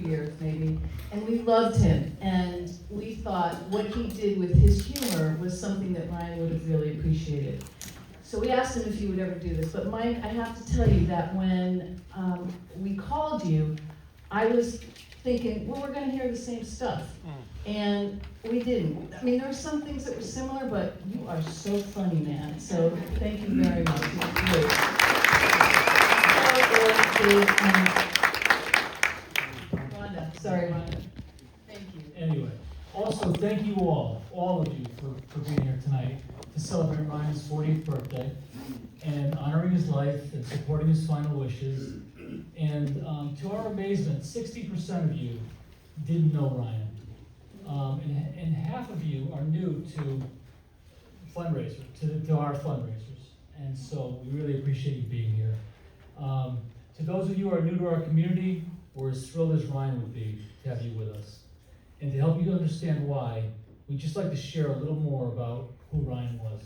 years maybe, and we loved him. And we thought what he did with his humor was something that Ryan would have really appreciated. So we asked him if he would ever do this. But Mike, I have to tell you that when we called you, I was thinking, well, we're going to hear the same stuff. And we didn't. I mean, there were some things that were similar, but you are so funny, man. So thank you very much. It was great. Rhonda. Sorry, Rhonda. Thank you. Anyway, also thank you all of you, for being here tonight to celebrate Ryan's 40th birthday and honoring his life and supporting his final wishes. And to our amazement, 60% of you didn't know Ryan. And half of you are new to our fundraisers. And so we really appreciate you being here. To those of you who are new to our community, we're as thrilled as Ryan would be to have you with us. And to help you understand why, we'd just like to share a little more about who Ryan was.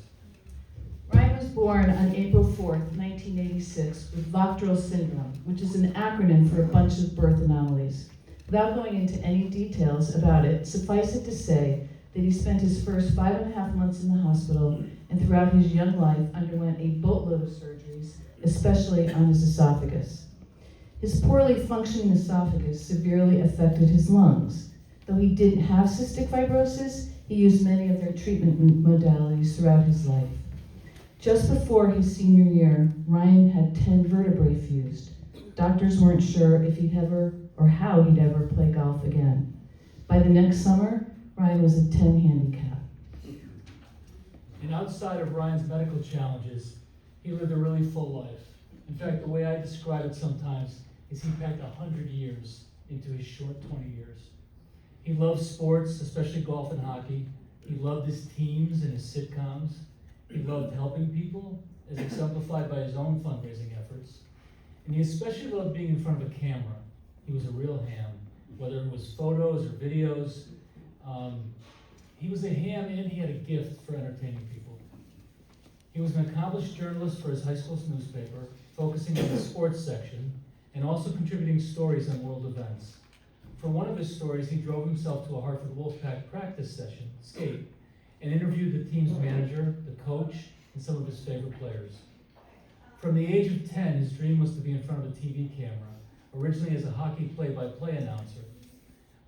Ryan was born on April 4th, 1986, with Vogt-Roe syndrome, which is an acronym for a bunch of birth anomalies. Without going into any details about it, suffice it to say that he spent his first 5.5 months in the hospital and throughout his young life underwent a boatload of surgeries, especially on his esophagus. His poorly functioning esophagus severely affected his lungs. Though he didn't have cystic fibrosis, he used many of their treatment modalities throughout his life. Just before his senior year, Ryan had 10 vertebrae fused. Doctors weren't sure if he'd ever or how he'd ever play golf again. By the next summer, Ryan was a 10 handicap. And outside of Ryan's medical challenges, he lived a really full life. In fact, the way I describe it sometimes is he packed 100 years into his short 20 years. He loved sports, especially golf and hockey. He loved his teams and his sitcoms. He loved helping people, as exemplified by his own fundraising efforts. And he especially loved being in front of a camera. He was a real ham, whether it was photos or videos. He was a ham and he had a gift for entertaining people. He was an accomplished journalist for his high school's newspaper, focusing on the sports section and also contributing stories on world events. For one of his stories, he drove himself to a Hartford Wolfpack practice session, skate, and interviewed the team's manager, the coach, and some of his favorite players. From the age of 10, his dream was to be in front of a TV camera, originally as a hockey play-by-play announcer.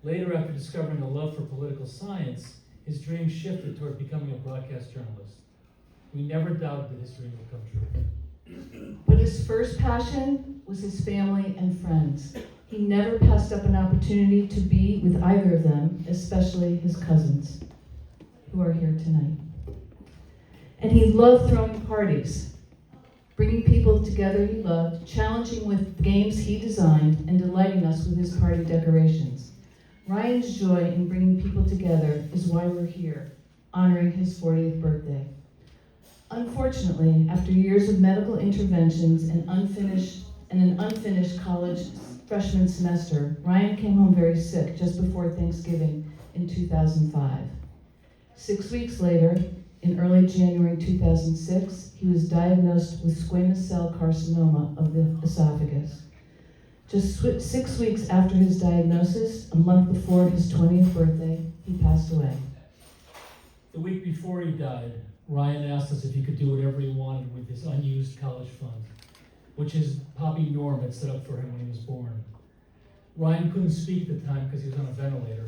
Later, after discovering a love for political science, his dream shifted toward becoming a broadcast journalist. We never doubted that his dream would come true. But his first passion was his family and friends. He never passed up an opportunity to be with either of them, especially his cousins, who are here tonight. And he loved throwing parties, bringing people together he loved, challenging with games he designed, and delighting us with his party decorations. Ryan's joy in bringing people together is why we're here, honoring his 40th birthday. Unfortunately, after years of medical interventions and an unfinished college freshman semester, Ryan came home very sick just before Thanksgiving in 2005. 6 weeks later, in early January 2006, he was diagnosed with squamous cell carcinoma of the esophagus. Just 6 weeks after his diagnosis, a month before his 20th birthday, he passed away. The week before he died, Ryan asked us if he could do whatever he wanted with his unused college fund, which his Poppy Norm had set up for him when he was born. Ryan couldn't speak at the time because he was on a ventilator.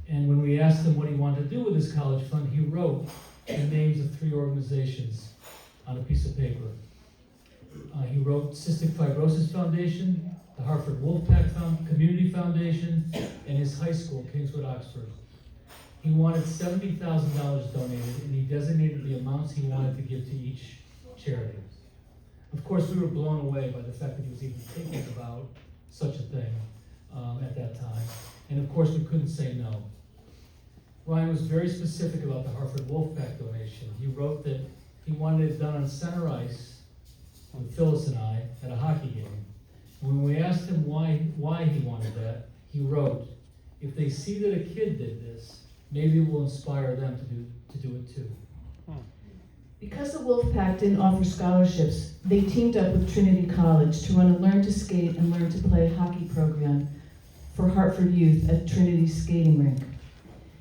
And when we asked him what he wanted to do with his college fund, he wrote the names of 3 organizations on a piece of paper. He wrote Cystic Fibrosis Foundation, the Hartford Wolfpack Community Foundation, and his high school, Kingswood Oxford. He wanted $70,000 donated, and he designated the amounts he wanted to give to each charity. Of course, we were blown away by the fact that he was even thinking about such a thing at that time. And of course, we couldn't say no. Ryan was very specific about the Hartford Wolfpack donation. He wrote that he wanted it done on center ice with Phyllis and I at a hockey game. When we asked him why he wanted that, he wrote, "If they see that a kid did this, maybe it will inspire them to do it too." Because the Wolfpack didn't offer scholarships, they teamed up with Trinity College to run a Learn to Skate and Learn to Play hockey program for Hartford Youth at Trinity Skating Rink.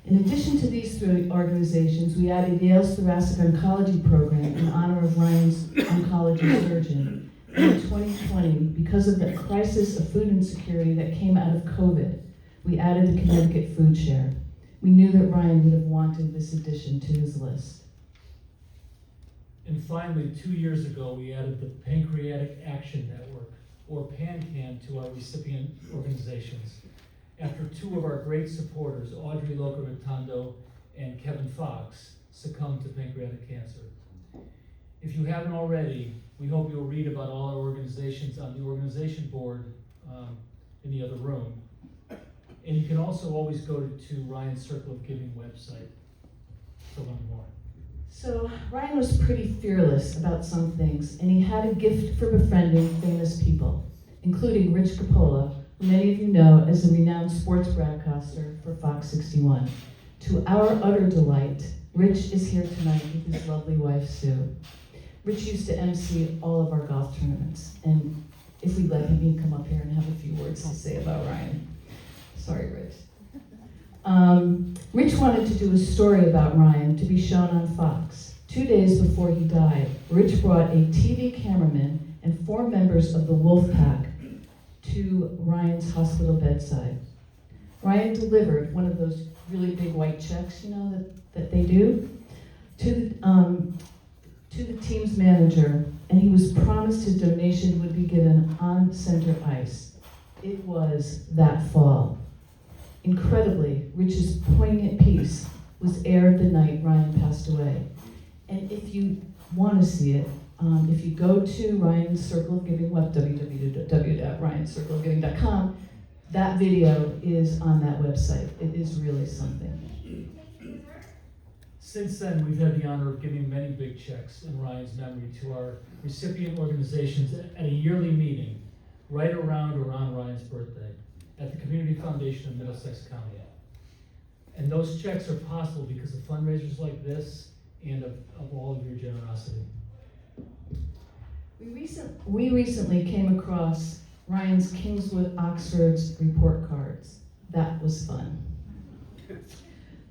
In addition to these three organizations, we added Yale's Thoracic Oncology Program in honor of Ryan's oncology surgeon. And in 2020, because of the crisis of food insecurity that came out of COVID, we added the Connecticut Food Share. We knew that Ryan would have wanted this addition to his list. And finally, 2 years ago, we added the Pancreatic Action Network, or PanCAN, to our recipient organizations, after two of our great supporters, Audrey Loca-Rotondo and Kevin Fox, succumbed to pancreatic cancer. If you haven't already, we hope you'll read about all our organizations on the organization board in the other room. And you can also always go to Ryan's Circle of Giving website to learn more. So Ryan was pretty fearless about some things, and he had a gift for befriending famous people, including Rich Coppola, who many of you know as the renowned sports broadcaster for Fox 61. To our utter delight, Rich is here tonight with his lovely wife, Sue. Rich used to MC all of our golf tournaments, and if we let him, he'd come up here and have a few words to say about Ryan. Sorry, Rich. Rich wanted to do a story about Ryan to be shown on Fox. 2 days before he died, Rich brought a TV cameraman and 4 members of the Wolf Pack to Ryan's hospital bedside. Ryan delivered one of those really big white checks, that they do, to the team's manager, and he was promised his donation would be given on center ice. It was that fall. Incredibly, Rich's poignant piece was aired the night Ryan passed away. And if you want to see it, if you go to Ryan's Circle of Giving web, www.ryanscircleofgiving.com, that video is on that website. It is really something. Since then, we've had the honor of giving many big checks in Ryan's memory to our recipient organizations at a yearly meeting right around or on Ryan's birthday at the Community Foundation of Middlesex County. And those checks are possible because of fundraisers like this and of all of your generosity. We recently came across Ryan's Kingswood Oxford's report cards. That was fun.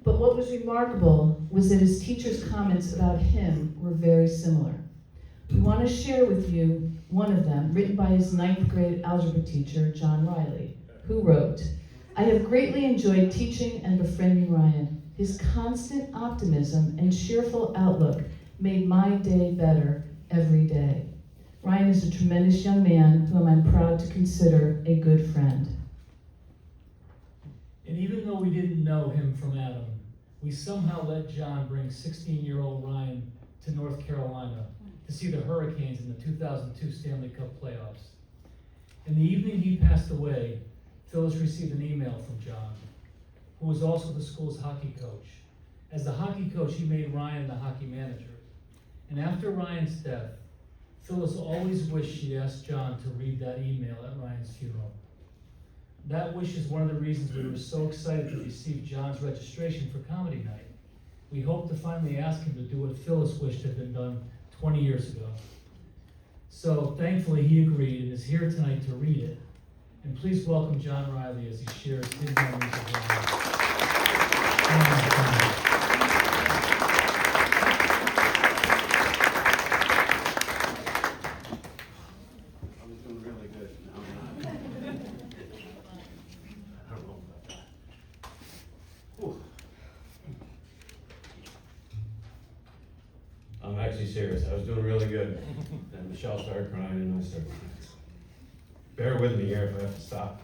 But what was remarkable was that his teachers' comments about him were very similar. We want to share with you one of them, written by his 9th grade algebra teacher, John Riley, who wrote, "I have greatly enjoyed teaching and befriending Ryan. His constant optimism and cheerful outlook made my day better every day. Ryan is a tremendous young man whom I'm proud to consider a good friend." And even though we didn't know him from Adam, we somehow let John bring 16-year-old Ryan to North Carolina to see the Hurricanes in the 2002 Stanley Cup playoffs. And the evening he passed away, Phyllis received an email from John, who was also the school's hockey coach. As the hockey coach, he made Ryan the hockey manager. And after Ryan's death, Phyllis always wished she'd asked John to read that email at Ryan's funeral. That wish is one of the reasons we were so excited to receive John's registration for Comedy Night. We hope to finally ask him to do what Phyllis wished had been done 20 years ago. So thankfully he agreed and is here tonight to read it. And please welcome John Riley as he shares his memories of Ryan. I'm actually serious. I was doing really good. Then Michelle started crying and I started crying. Bear with me here if I have to stop.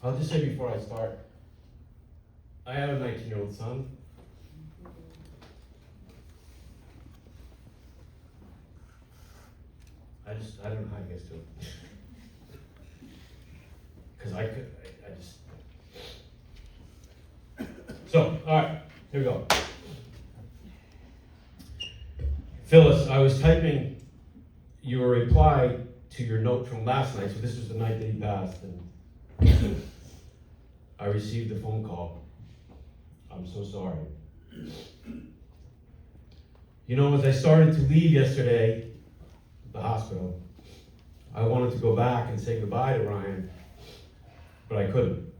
I'll just say before I start, I have a 19-year-old son. I don't know how he gets to it. Because I just. So, all right, here we go. Phyllis, I was typing your reply to your note from last night, so this was the night that he passed. And I received a phone call. I'm so sorry. You know, as I started to leave yesterday, the hospital, I wanted to go back and say goodbye to Ryan, but I couldn't.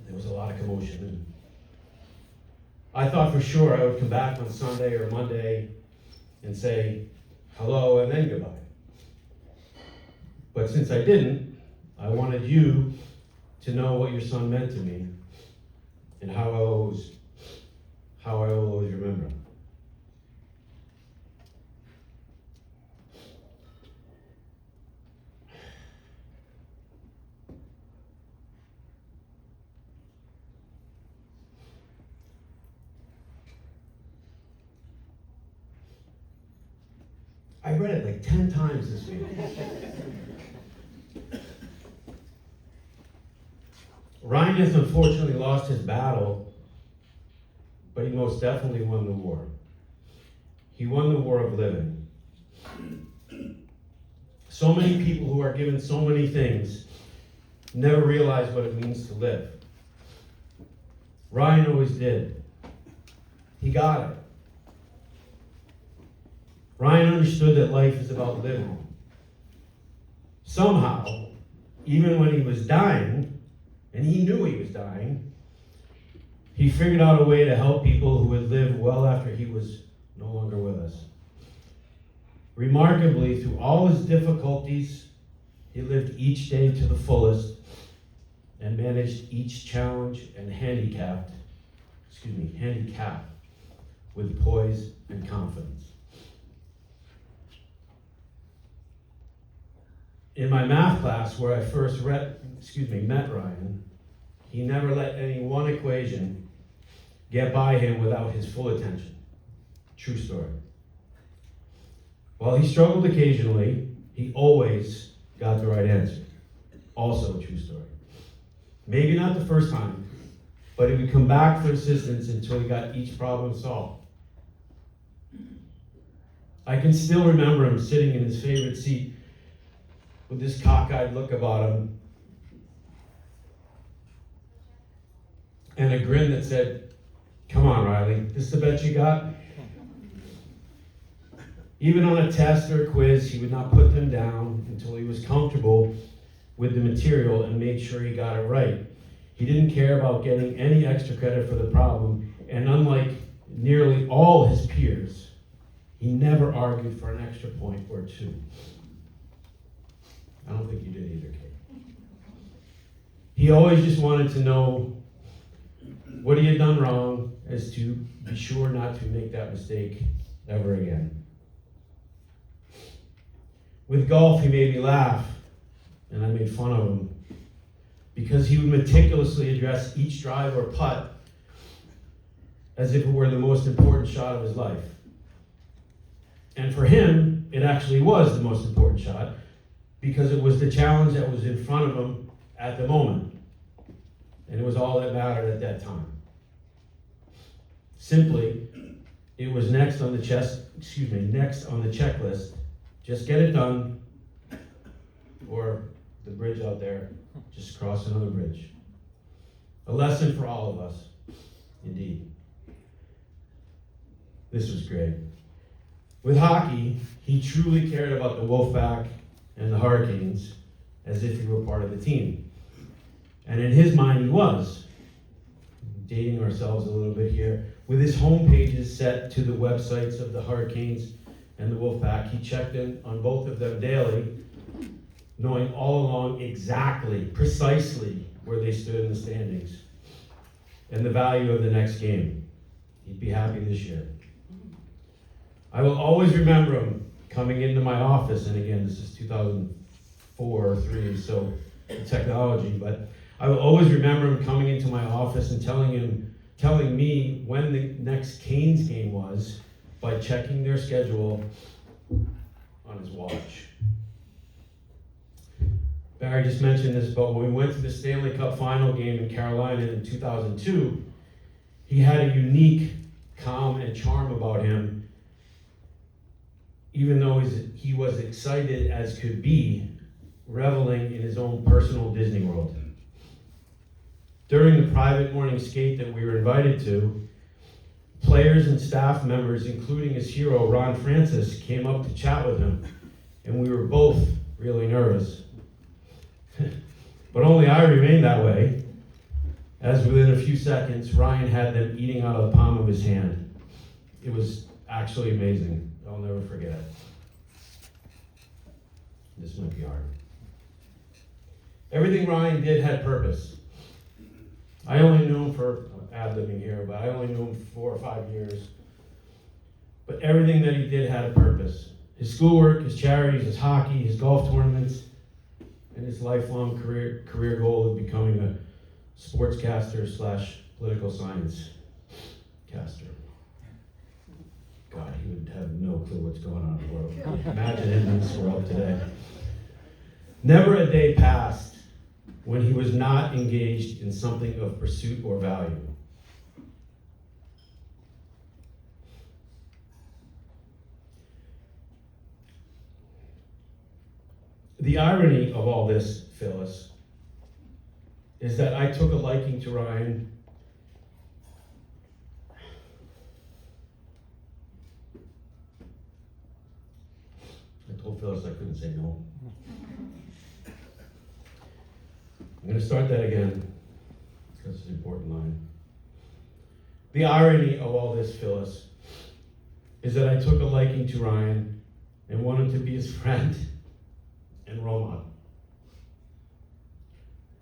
There was a lot of commotion. And I thought for sure I would come back on Sunday or Monday and say hello and then goodbye. But since I didn't, I wanted you to know what your son meant to me and how I will always remember him. I read it like 10 times this week. Ryan has unfortunately lost his battle, but he most definitely won the war. He won the war of living. So many people who are given so many things never realize what it means to live. Ryan always did. He got it. Ryan understood that life is about living. Somehow, even when he was dying, and he knew he was dying, he figured out a way to help people who would live well after he was no longer with us. Remarkably, through all his difficulties, he lived each day to the fullest and managed each challenge and handicap with poise and confidence. In my math class, where I first met Ryan, he never let any one equation get by him without his full attention. True story. While he struggled occasionally, he always got the right answer. Also a true story. Maybe not the first time, but he would come back for assistance until he got each problem solved. I can still remember him sitting in his favorite seat with this cockeyed look about him and a grin that said, "Come on, Riley, this the bet you got?" Even on a test or a quiz, he would not put them down until he was comfortable with the material and made sure he got it right. He didn't care about getting any extra credit for the problem, and unlike nearly all his peers, he never argued for an extra point or two. I don't think you did either, Kate. He always just wanted to know what he had done wrong, as to be sure not to make that mistake ever again. With golf, he made me laugh, and I made fun of him, because he would meticulously address each drive or putt as if it were the most important shot of his life. And for him, it actually was the most important shot, because it was the challenge that was in front of him at the moment. And it was all that mattered at that time. Simply, it was next on the checklist. Just get it done, or the bridge out there, just cross another bridge. A lesson for all of us, indeed. This was great. With hockey, he truly cared about the Wolfpack and the Hurricanes as if he were part of the team. And in his mind, he was. Dating ourselves a little bit here. With his home pages set to the websites of the Hurricanes and the Wolfpack, he checked in on both of them daily, knowing all along precisely where they stood in the standings and the value of the next game. He'd be happy this year. I will always remember him coming into my office, and again, this is 2004 or 3, so the technology, but I will always remember him coming into my office and telling me when the next Canes game was by checking their schedule on his watch. Barry just mentioned this, but when we went to the Stanley Cup final game in Carolina in 2002, he had a unique calm and charm about him, even though he was excited as could be, reveling in his own personal Disney World. During the private morning skate that we were invited to, players and staff members, including his hero, Ron Francis, came up to chat with him, and we were both really nervous. But only I remained that way, as within a few seconds, Ryan had them eating out of the palm of his hand. It was actually amazing. I'll never forget it. This might be hard. Everything Ryan did had purpose. I only knew him for ad-libbing here, but I only knew him for 4 or 5 years. But everything that he did had a purpose. His schoolwork, his charities, his hockey, his golf tournaments, and his lifelong career goal of becoming a sportscaster / political science caster. God, he would have no clue what's going on in the world. Imagine him in this world today. Never a day passed when he was not engaged in something of pursuit or value. The irony of all this, Phyllis, is that I took a liking to Ryan I told Phyllis I couldn't say no. I'm going to start that again, because it's an important line. The irony of all this, Phyllis, is that I took a liking to Ryan and wanted to be his friend and role model.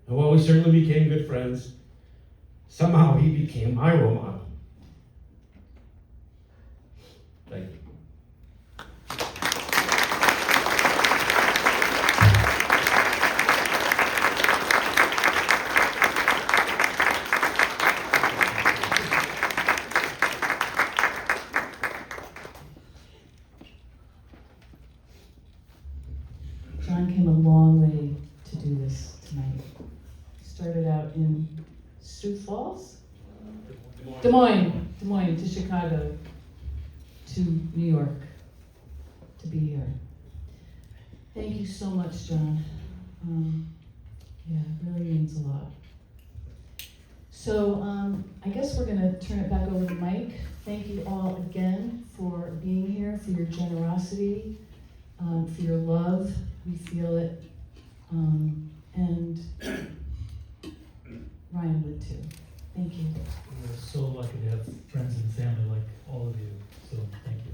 And while we certainly became good friends, somehow he became my role model. Thank you. John came a long way to do this tonight. Started out in Sioux Falls? Des Moines to Chicago to New York to be here. Thank you so much, John. Yeah, it really means a lot. So I guess we're going to turn it back over to Mike. Thank you all again for being here, for your generosity, for your love. We feel it. And Ryan would too. Thank you. We're so lucky to have friends and family like all of you, so thank you.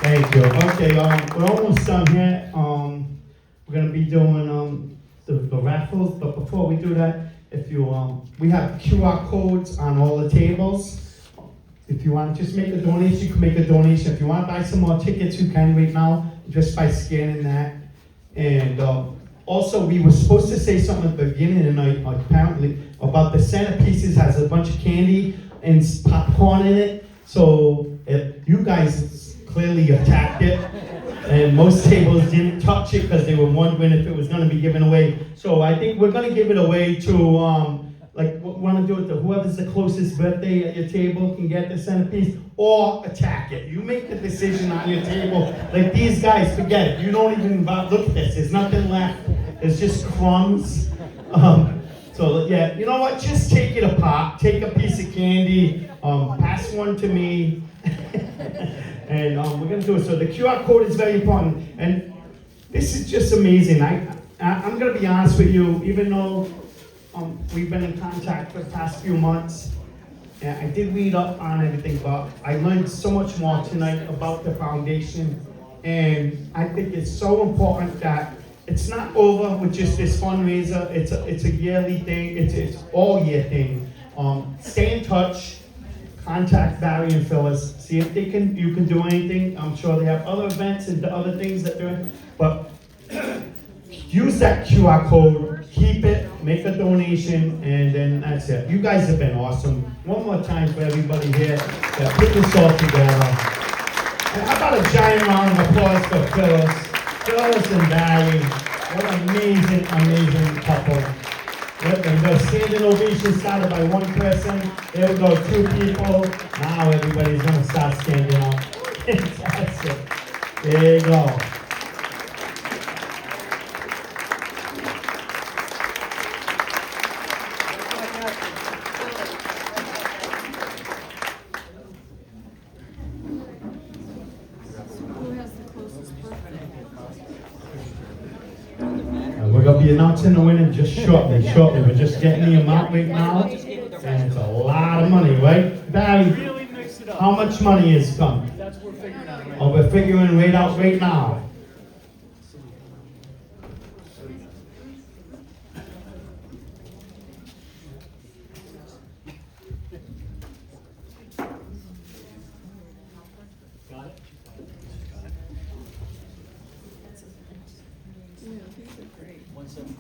Thank you. Okay, we're almost done here. We're gonna be doing the raffles, but before we do that, if you we have QR codes on all the tables. If you want to just make a donation, you can make a donation. If you want to buy some more tickets, you can right now just by scanning that. And also, we were supposed to say something at the beginning of the night, apparently, about the centerpieces has a bunch of candy and popcorn in it. So if you guys clearly attacked it, and most tables didn't touch it because they were wondering if it was going to be given away. So I think we're going to give it away to like, want to do it to whoever's the closest birthday at your table can get the centerpiece, or attack it. You make the decision on your table. Like these guys, forget it. You don't even look at this. There's nothing left. It's just crumbs. So yeah, you know what? Just take it apart. Take a piece of candy. Pass one to me. And we're gonna do it. So the QR code is very important. And this is just amazing. I'm gonna be honest with you, even though we've been in contact for the past few months. And I did read up on everything, but I learned so much more tonight about the foundation. And I think it's so important that it's not over with just this fundraiser. It's a yearly thing. It's all year thing. Stay in touch. Contact Barry and Phyllis. See if you can do anything. I'm sure they have other events and other things that they're doing. But use that QR code. Keep it, make a donation, and then that's it. You guys have been awesome. One more time for everybody here that put this all together. And how about a giant round of applause for Phyllis? Phyllis and Barry. What an amazing, amazing couple. And the standing ovation started by one person. There we go, 2 people. Now everybody's gonna start standing up. Fantastic. There you go. be announcing the winner just shortly. We're just getting the amount right now, and it's a lot of money, right? Barry, Really mix it up. how much money is coming? That's what we're figuring out right Oh, we're figuring right out right now.